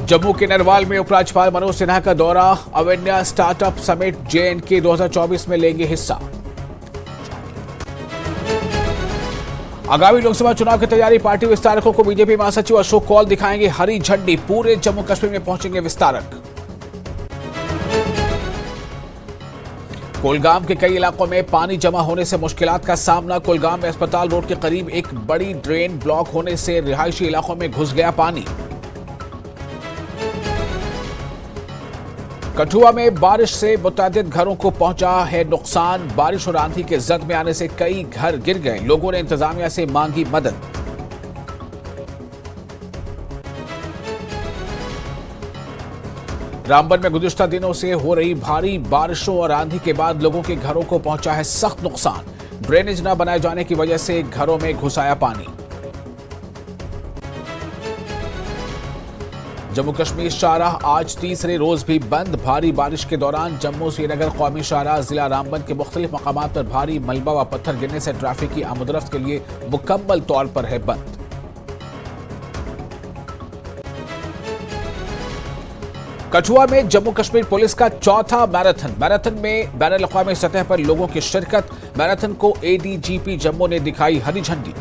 जम्मू के नरवाल में उपराज्यपाल मनोज सिन्हा का दौरा। अवेन्या स्टार्टअप समिट JNK 2024 में लेंगे हिस्सा। आगामी लोकसभा चुनाव की तैयारी, पार्टी विस्तारकों को बीजेपी महासचिव अशोक कौल दिखाएंगे हरी झंडी। पूरे जम्मू कश्मीर में पहुंचेंगे विस्तारक। कुलगाम के कई इलाकों में पानी जमा होने से मुश्किलात का सामना। कुलगाम में अस्पताल रोड के करीब एक बड़ी ड्रेन ब्लॉक होने से रिहायशी इलाकों में घुस गया पानी। कठुआ में बारिश से मुतअद्दिद घरों को पहुंचा है नुकसान। बारिश और आंधी के जद में आने से कई घर गिर गए। लोगों ने इंतजामिया से मांगी मदद। रामबन में गुज़िश्ता दिनों से हो रही भारी बारिशों और आंधी के बाद लोगों के घरों को पहुंचा है सख्त नुकसान। ड्रेनेज न बनाए जाने की वजह से घरों में घुस आया पानी। जम्मू कश्मीर शाहराह आज तीसरे रोज भी बंद। भारी बारिश के दौरान जम्मू श्रीनगर कौमी शाहराह जिला रामबन के मुख्तलिफ मकामात पर भारी मलबा व पत्थर गिरने से ट्रैफिक की आमदरफ्त के लिए मुकम्मल तौर पर है बंद। कठुआ में जम्मू कश्मीर पुलिस का चौथा मैराथन में बैनुल अक़वामी सतह पर लोगों की शिरकत। मैराथन को ADGP जम्मू ने दिखाई हरी झंडी।